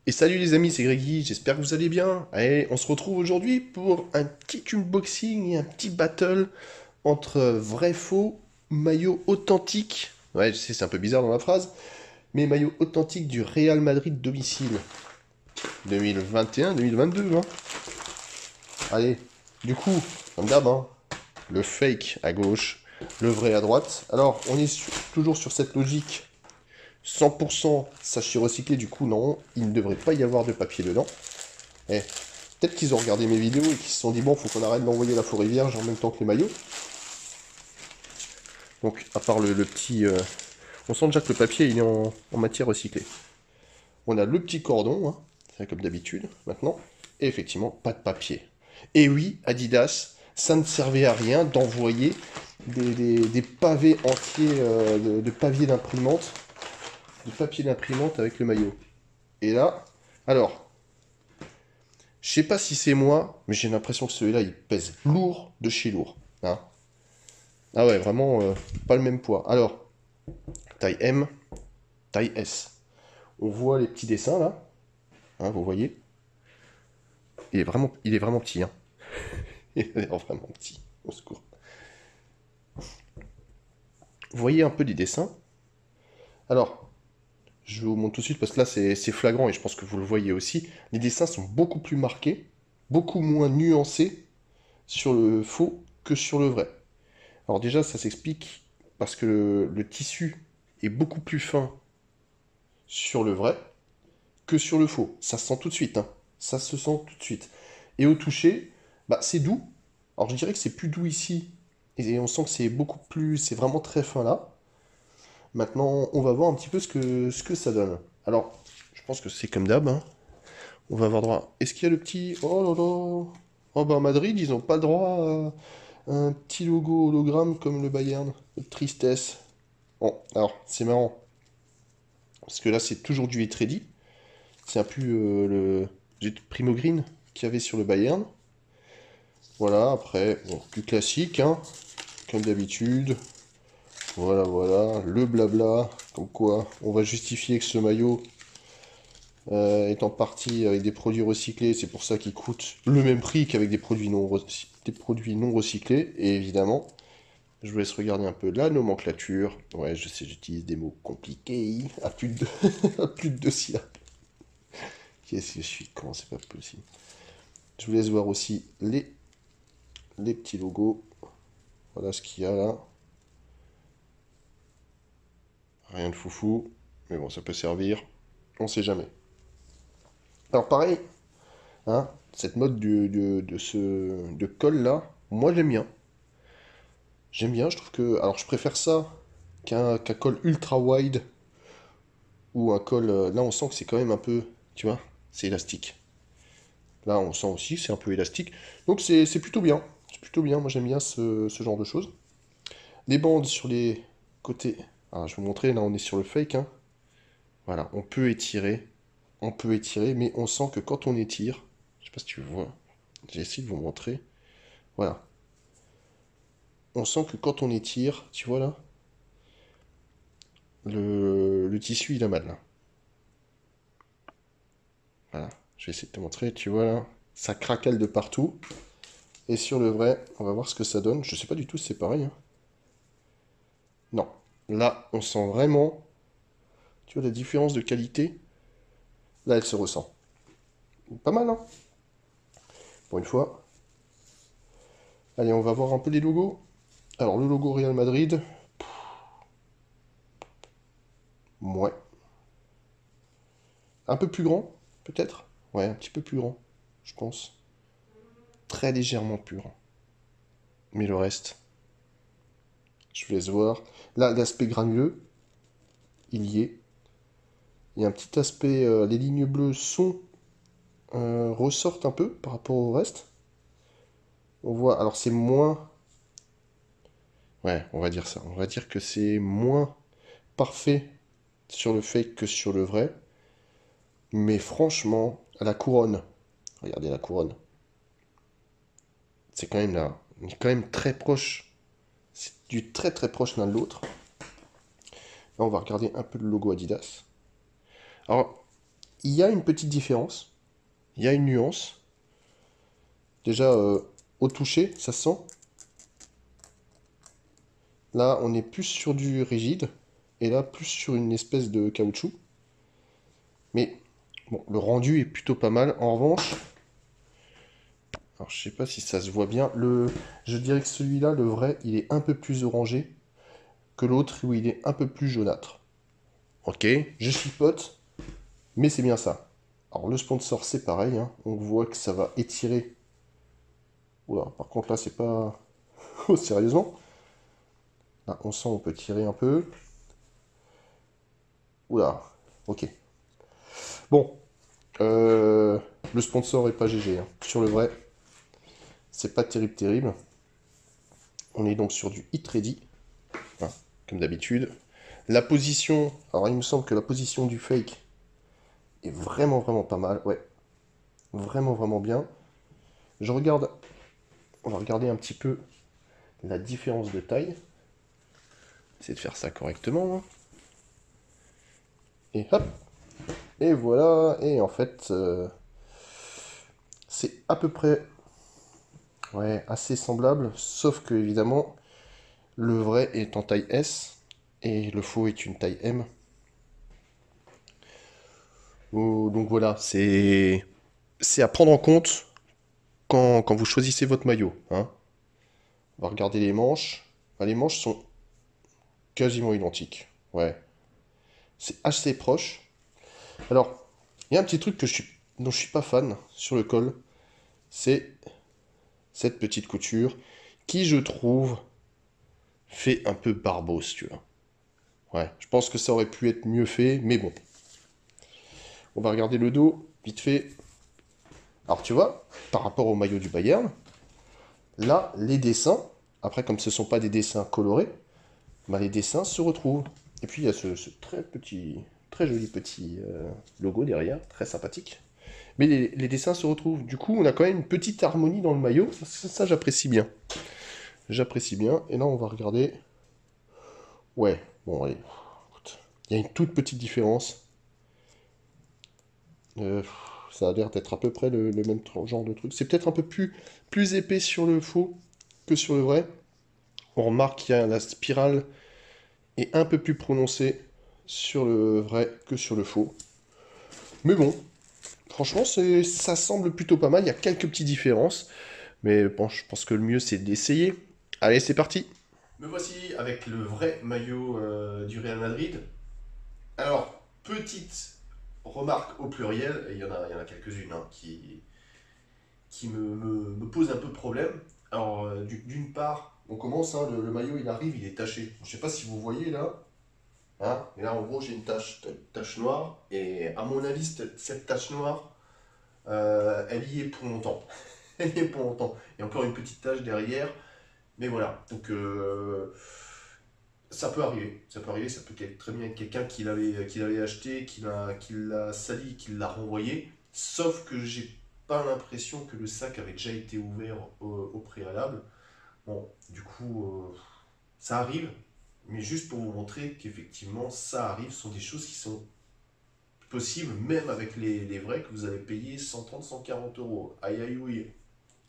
Et salut les amis, c'est Greggy, j'espère que vous allez bien. Allez, on se retrouve aujourd'hui pour un petit unboxing et un petit battle entre vrai faux maillot authentique. Ouais, je sais, c'est un peu bizarre dans la phrase, mais maillot authentique du Real Madrid domicile 2021-2022. Hein. Allez, du coup, comme d'hab, hein, le fake à gauche, le vrai à droite. Alors, on est toujours sur cette logique 100% sachet recyclé, du coup, non, il ne devrait pas y avoir de papier dedans. Eh, peut-être qu'ils ont regardé mes vidéos et qu'ils se sont dit, bon, faut qu'on arrête d'envoyer la forêt vierge en même temps que les maillots. Donc, à part le petit... on sent déjà que le papier, il est en matière recyclée. On a le petit cordon, hein, c'est comme d'habitude, maintenant. Et effectivement, pas de papier. Et oui, Adidas, ça ne servait à rien d'envoyer des pavés entiers de papier d'imprimante, de papier d'imprimante avec le maillot. Et là, alors, je sais pas si c'est moi, mais j'ai l'impression que celui-là, il pèse lourd de chez lourd. Hein. Ah ouais, vraiment pas le même poids. Alors, taille M, taille S. On voit les petits dessins là, hein, vous voyez. Il est vraiment petit. Hein. Il est vraiment petit. Au secours. Vous voyez un peu des dessins. Alors, je vous montre tout de suite parce que là c'est flagrant et je pense que vous le voyez aussi. Les dessins sont beaucoup plus marqués, beaucoup moins nuancés sur le faux que sur le vrai. Alors déjà, ça s'explique parce que le tissu est beaucoup plus fin sur le vrai que sur le faux. Ça se sent tout de suite, hein. Ça se sent tout de suite. Et au toucher, bah, c'est doux. Alors je dirais que c'est plus doux ici. Et on sent que c'est beaucoup plus... C'est vraiment très fin là. Maintenant, on va voir un petit peu ce que ça donne. Alors, je pense que c'est comme d'hab. Hein. On va avoir droit... Est-ce qu'il y a le petit... Oh là là. Oh bah à Madrid, ils n'ont pas le droit à un petit logo hologramme comme le Bayern. Tristesse. Bon, alors, c'est marrant. Parce que là, c'est toujours du Etredi. C'est un peu le Primo Green qu'il y avait sur le Bayern. Voilà, après, bon, plus classique, hein, comme d'habitude. Voilà, voilà, le blabla, comme quoi on va justifier que ce maillot est en partie avec des produits recyclés, c'est pour ça qu'il coûte le même prix qu'avec des produits non recyclés. Et évidemment, je vous laisse regarder un peu la nomenclature. Ouais, je sais, j'utilise des mots compliqués, à plus de, à plus de 2 syllabes. Qu'est-ce que je suis con, c'est pas possible. Je vous laisse voir aussi les petits logos. Voilà ce qu'il y a là. Rien de foufou. Mais bon, ça peut servir. On sait jamais. Alors pareil, hein, cette mode de colle là, moi j'aime bien. J'aime bien, je trouve que... Alors je préfère ça qu'un col ultra wide ou un col... là on sent que c'est quand même un peu... Tu vois, c'est élastique. Là on sent aussi que c'est un peu élastique. Donc c'est plutôt bien. C'est plutôt bien, moi j'aime bien ce genre de choses. Les bandes sur les côtés. Alors, je vais vous montrer, là on est sur le fake. Hein. Voilà, on peut étirer, mais on sent que quand on étire, je sais pas si tu vois, j'ai essayé de vous montrer. Voilà, on sent que quand on étire, tu vois là, le tissu il a mal là. Voilà, je vais essayer de te montrer, tu vois là, ça craquelle de partout. Et sur le vrai, on va voir ce que ça donne. Je sais pas du tout si c'est pareil. Hein. Non, là on sent vraiment, tu vois la différence de qualité. Là elle se ressent. Pas mal, hein, pour une fois. Allez, on va voir un peu les logos. Alors, le logo Real Madrid. Ouais. Un peu plus grand, peut-être. Ouais, un petit peu plus grand, je pense. Très légèrement plus grand. Mais le reste, je vous laisse voir. Là, l'aspect granuleux, il y est. Il y a un petit aspect, les lignes bleues ressortent un peu par rapport au reste. On voit, alors c'est moins, ouais, on va dire ça. On va dire que c'est moins parfait sur le fake que sur le vrai. Mais franchement, à la couronne, regardez la couronne, c'est quand même là, on est quand même très proche. C'est du très très proche l'un de l'autre. Là, on va regarder un peu le logo Adidas. Alors, il y a une petite différence. Il y a une nuance. Déjà, au toucher, ça se sent. Là, on est plus sur du rigide. Et là, plus sur une espèce de caoutchouc. Mais, bon, le rendu est plutôt pas mal. En revanche, alors je sais pas si ça se voit bien. Je dirais que celui-là, le vrai, il est un peu plus orangé que l'autre où il est un peu plus jaunâtre. Ok, je chipote, mais c'est bien ça. Alors le sponsor, c'est pareil. Hein. On voit que ça va étirer. Oula, par contre là, c'est pas... Oh, sérieusement. Là, on sent on peut tirer un peu. Oula, ok. Bon, le sponsor est pas GG. Hein. Sur le vrai, c'est pas terrible terrible. On est donc sur du hit ready, hein, comme d'habitude. La position, alors il me semble que la position du fake est vraiment vraiment pas mal. Ouais, vraiment vraiment bien. Je regarde, on va regarder un petit peu la différence de taille. Essayer de faire ça correctement. Hein. Et hop, et voilà. Et en fait, c'est à peu près, ouais, assez semblable, sauf que évidemment, le vrai est en taille S et le faux est une taille M. Oh, donc voilà, c'est à prendre en compte quand vous choisissez votre maillot. Hein. On va regarder les manches. Enfin, les manches sont quasiment identiques. Ouais, c'est assez proche. Alors, il y a un petit truc dont je suis pas fan sur le col, c'est cette petite couture qui, je trouve, fait un peu barbose, tu vois. Ouais, je pense que ça aurait pu être mieux fait, mais bon. On va regarder le dos, vite fait. Alors, tu vois, par rapport au maillot du Bayern, là, les dessins, après, comme ce ne sont pas des dessins colorés, bah, les dessins se retrouvent. Et puis, il y a ce très joli petit logo derrière, très sympathique. Mais les dessins se retrouvent. Du coup, on a quand même une petite harmonie dans le maillot. Ça, j'apprécie bien. J'apprécie bien. Et là, on va regarder. Ouais, bon, allez. Il y a une toute petite différence. Euh, Ça a l'air d'être à peu près le même genre de truc. C'est peut-être un peu plus épais sur le faux que sur le vrai. On remarque qu'il y a la spirale est un peu plus prononcée sur le vrai que sur le faux. Mais bon, franchement, ça semble plutôt pas mal. Il y a quelques petites différences. Mais bon, je pense que le mieux, c'est d'essayer. Allez, c'est parti. Me voici avec le vrai maillot du Real Madrid. Alors, petite remarque au pluriel, et il y en a quelques-unes hein, qui me posent un peu de problème. Alors, d'une part, on commence, hein, le maillot il arrive, il est taché. Je ne sais pas si vous voyez là. Hein, et là, en gros, j'ai une tache noire. Et à mon avis, cette tache noire, elle y est pour longtemps. Elle y est pour longtemps. Et encore une petite tache derrière. Mais voilà. Donc, ça peut arriver. Ça peut arriver. Ça peut être très bien être quelqu'un qui l'avait acheté, qui l'a sali, qui l'a renvoyé. Sauf que j'ai pas l'impression que le sac avait déjà été ouvert au préalable. Bon, du coup, ça arrive. Mais juste pour vous montrer qu'effectivement, ça arrive. Ce sont des choses qui sont possibles, même avec les vrais que vous allez payer 130, 140 euros. Aïe aïe oui,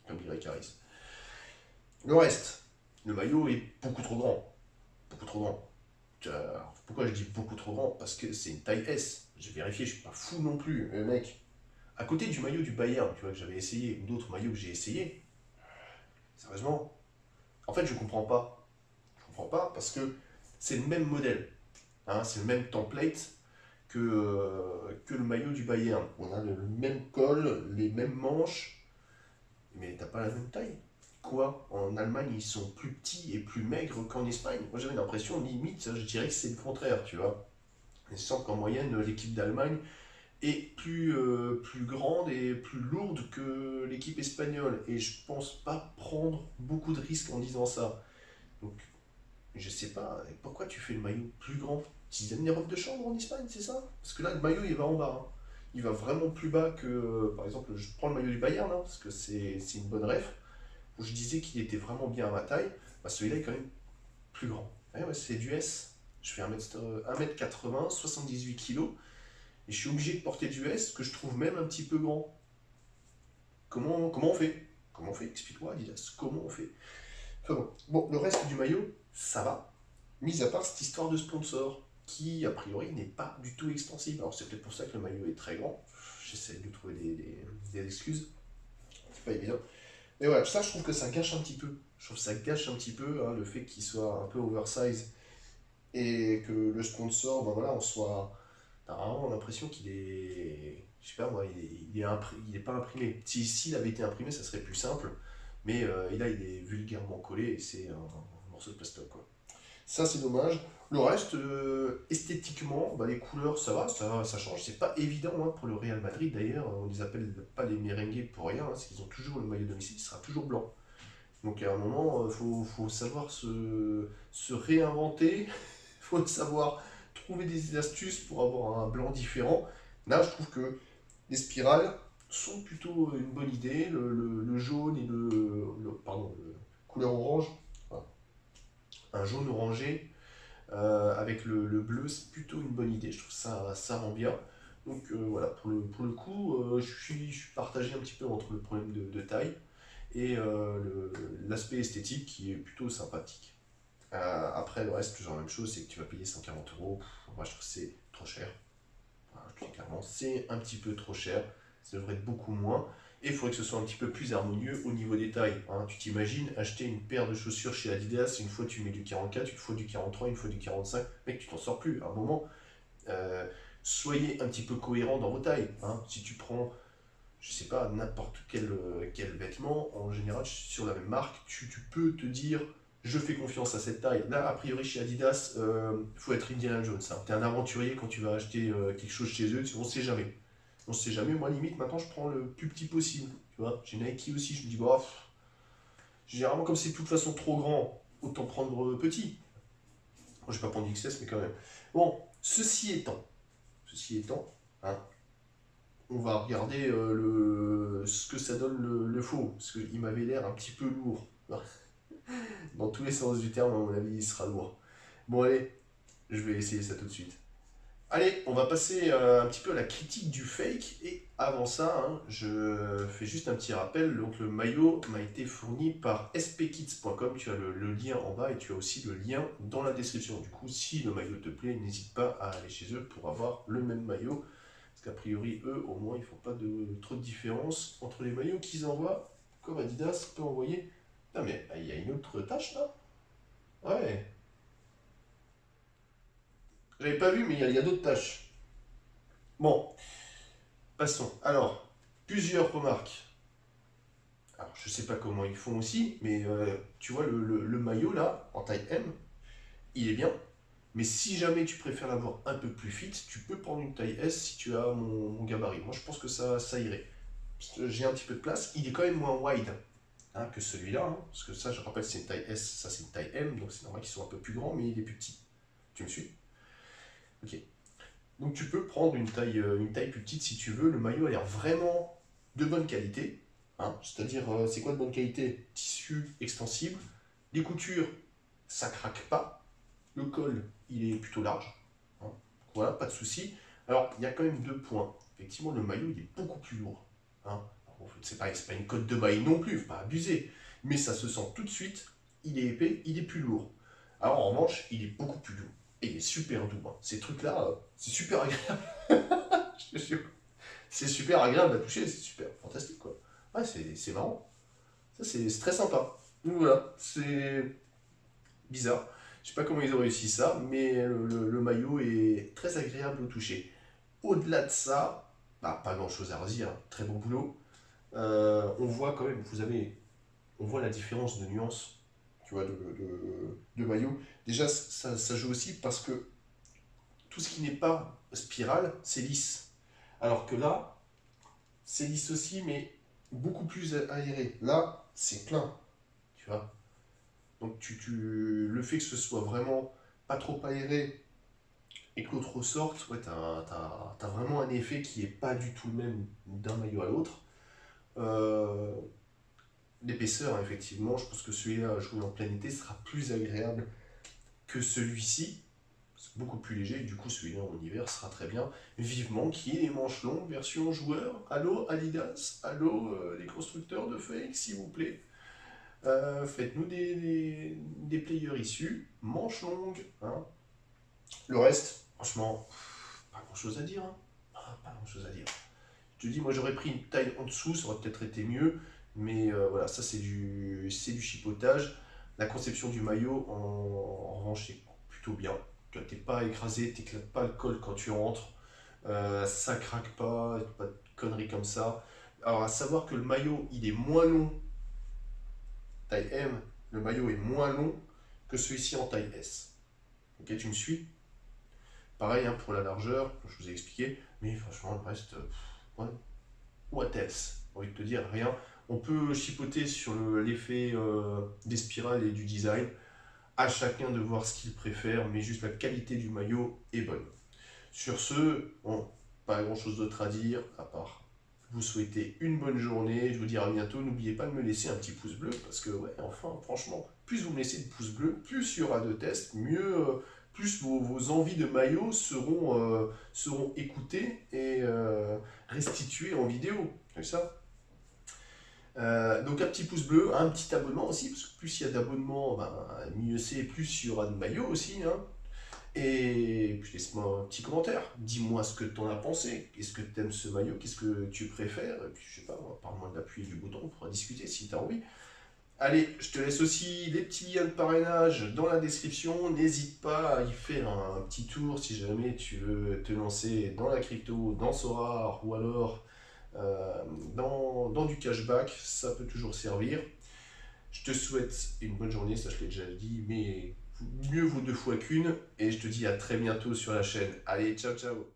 comme dirait Caris. Le reste, le maillot est beaucoup trop grand. Beaucoup trop grand. Alors, pourquoi je dis beaucoup trop grand? Parce que c'est une taille S. J'ai vérifié, je suis pas fou non plus. Mec, à côté du maillot du Bayern, tu vois, que j'avais essayé, ou d'autres maillots que j'ai essayé, sérieusement, en fait, je comprends pas. Je comprends pas parce que c'est le même modèle. Hein, c'est le même template que le maillot du Bayern. On a le même col, les mêmes manches, mais t'as pas la même taille. Quoi? En Allemagne, ils sont plus petits et plus maigres qu'en Espagne. Moi, j'avais l'impression, limite, je dirais que c'est le contraire, tu vois. Il semble qu'en moyenne, l'équipe d'Allemagne est plus grande et plus lourde que l'équipe espagnole. Et je pense pas prendre beaucoup de risques en disant ça. Donc, je sais pas, pourquoi tu fais le maillot plus grand? Ils aiment les robes de chambre en Espagne, c'est ça? Parce que là, le maillot, il va en bas. Hein. Il va vraiment plus bas que. Par exemple, je prends le maillot du Bayern, hein, parce que c'est une bonne ref, où je disais qu'il était vraiment bien à ma taille. Bah, celui-là est quand même plus grand. Ouais, ouais, c'est du S. Je fais 1m80, 78 kg. et je suis obligé de porter du S que je trouve même un petit peu grand. Comment on fait? Comment on fait? Explique-moi, Adidas, comment on fait? Enfin bon, le reste du maillot, ça va, mis à part cette histoire de sponsor, qui a priori n'est pas du tout extensible. Alors c'est peut-être pour ça que le maillot est très grand, j'essaie de trouver des excuses, c'est pas évident. Mais voilà, ça je trouve que ça gâche un petit peu. Je trouve que ça gâche un petit peu hein, le fait qu'il soit un peu oversize et que le sponsor, ben voilà, on soit. T'as vraiment l'impression qu'il est. Je sais pas moi, il est pas imprimé. Si, s'il avait été imprimé, ça serait plus simple. Mais là, il est vulgairement collé et c'est un morceau de plastoc, quoi. Ça, c'est dommage. Le reste, esthétiquement, bah, les couleurs, ça change. C'est pas évident hein, pour le Real Madrid d'ailleurs. On les appelle pas les merengues pour rien, hein, parce qu'ils ont toujours le maillot domicile, il sera toujours blanc. Donc à un moment, faut savoir se réinventer, faut savoir trouver des astuces pour avoir un blanc différent. Là, je trouve que les spirales sont plutôt une bonne idée. Le jaune et pardon, le couleur orange, enfin, un jaune orangé avec le bleu, c'est plutôt une bonne idée. Je trouve ça rend bien. Donc voilà, pour le coup, je suis partagé un petit peu entre le problème de taille et l'aspect esthétique qui est plutôt sympathique. Après, le reste, toujours la même chose, c'est que tu vas payer 140 euros. Moi, je trouve que c'est trop cher. Voilà, je te dis clairement, c'est un petit peu trop cher. Ça devrait être beaucoup moins. Et il faudrait que ce soit un petit peu plus harmonieux au niveau des tailles. Hein. Tu t'imagines acheter une paire de chaussures chez Adidas, une fois tu mets du 44, une fois du 43, une fois du 45. Mec, tu t'en sors plus. À un moment, euh, soyez un petit peu cohérent dans vos tailles. Hein. Si tu prends je sais pas, n'importe quel vêtement, en général, sur la même marque, tu peux te dire, je fais confiance à cette taille. Là, a priori, chez Adidas, faut être Indiana Jones. Hein. T'es un aventurier quand tu vas acheter quelque chose chez eux, on sait jamais. On sait jamais, moi, limite, maintenant, je prends le plus petit possible. Tu vois, j'ai Nike aussi, je me dis, bah, généralement, comme c'est de toute façon trop grand, autant prendre petit. Moi, je vais pas prendre XS, mais quand même. Bon, ceci étant, hein, on va regarder ce que ça donne le faux, parce qu'il m'avait l'air un petit peu lourd. Dans tous les sens du terme, à mon avis, il sera lourd. Bon, allez, je vais essayer ça tout de suite. Allez, on va passer un petit peu à la critique du fake. Et avant ça, hein, je fais juste un petit rappel. Donc, le maillot m'a été fourni par spkids.com. Tu as le lien en bas et tu as aussi le lien dans la description. Du coup, si le maillot te plaît, n'hésite pas à aller chez eux pour avoir le même maillot. Parce qu'a priori, eux, au moins, ils font pas trop de différence entre les maillots qu'ils envoient, comme Adidas peut envoyer. Ah, mais il y a une autre tâche là. Ouais, j'avais pas vu, mais il y a d'autres tâches. Bon, passons. Alors, plusieurs remarques. Alors, je sais pas comment ils font aussi, mais tu vois, le maillot là, en taille M, il est bien. Mais si jamais tu préfères l'avoir un peu plus fit, tu peux prendre une taille S si tu as mon gabarit. Moi, je pense que ça irait. J'ai un petit peu de place. Il est quand même moins wide hein, que celui-là. Hein, parce que ça, je rappelle, c'est une taille S, ça c'est une taille M. Donc c'est normal qu'ils soient un peu plus grands, mais il est plus petit. Tu me suis? Ok. Donc tu peux prendre une taille plus petite si tu veux. Le maillot a l'air vraiment de bonne qualité. Hein, c'est-à-dire, c'est quoi de bonne qualité? Tissu extensible. Les coutures, ça craque pas. Le col, il est plutôt large. Hein, voilà, pas de souci. Alors, il y a quand même deux points. Effectivement, le maillot, il est beaucoup plus lourd. Hein. Bon, c'est pas une cotte de maille non plus, faut pas abuser. Mais ça se sent tout de suite. Il est épais, il est plus lourd. Alors, en revanche, il est beaucoup plus doux. Et il est super doux. Hein. Ces trucs-là, c'est super agréable. Je te jure. C'est super agréable à toucher, c'est super fantastique, quoi. Ouais, c'est marrant. Ça, c'est très sympa. Donc voilà, c'est bizarre. Je sais pas comment ils ont réussi ça, mais le maillot est très agréable au toucher. Au-delà de ça, bah, pas grand-chose à redire. Hein. Très bon boulot. On voit quand même, on voit la différence de nuance, tu vois, de maillot. Déjà, ça joue aussi parce que tout ce qui n'est pas spirale, c'est lisse. Alors que là, c'est lisse aussi, mais beaucoup plus aéré. Là, c'est plein, tu vois. Donc le fait que ce soit vraiment pas trop aéré et que l'autre ressorte, ouais, t'as vraiment un effet qui est pas du tout le même d'un maillot à l'autre. Euh, L'épaisseur, effectivement, je pense que celui-là joué en plein été sera plus agréable que celui-ci. C'est beaucoup plus léger, et du coup celui-là en hiver sera très bien. Vivement qu'il y ait les manches longues, version joueur. Allô Adidas, allô les constructeurs de fake, s'il vous plaît. Faites-nous des players issus, manches longues. Hein. Le reste, franchement, pas grand-chose à dire. Hein. Pas grand-chose à dire. Je te dis, moi j'aurais pris une taille en dessous, ça aurait peut-être été mieux. Mais voilà, ça c'est du chipotage. La conception du maillot, en revanche, c'est plutôt bien. Tu n'es pas écrasé, tu n'éclates pas le col quand tu rentres. Ça craque pas de conneries comme ça. Alors à savoir que le maillot, il est moins long, taille M, le maillot est moins long que celui-ci en taille S. Ok, tu me suis? Pareil hein, pour la largeur, comme je vous ai expliqué, mais franchement le reste, ouais. What else? J'ai envie de te dire, rien. On peut chipoter sur l'effet des spirales et du design. À chacun de voir ce qu'il préfère, mais juste la qualité du maillot est bonne. Sur ce, bon, pas grand chose d'autre à dire, à part vous souhaiter une bonne journée. Je vous dis à bientôt. N'oubliez pas de me laisser un petit pouce bleu, parce que, ouais, enfin, franchement, plus vous me laissez de pouces bleus, plus il y aura de tests, mieux, plus vos envies de maillot seront écoutées et restituées en vidéo. C'est ça? Donc un petit pouce bleu, un petit abonnement aussi, parce que plus il y a d'abonnements, ben, mieux c'est, plus il y aura de maillots aussi. Hein. Et puis laisse-moi un petit commentaire, dis-moi ce que tu en as pensé, est-ce que tu aimes ce maillot, qu'est-ce que tu préfères, et puis je sais pas, parle-moi de l'appuyer du bouton, on pourra discuter si tu as envie. Allez, je te laisse aussi les petits liens de parrainage dans la description, n'hésite pas à y faire un petit tour si jamais tu veux te lancer dans la crypto, dans Sora, ou alors dans du cashback, ça peut toujours servir. Je te souhaite une bonne journée, ça je l'ai déjà dit, mais mieux vaut deux fois qu'une, et je te dis à très bientôt sur la chaîne. Allez, ciao ciao!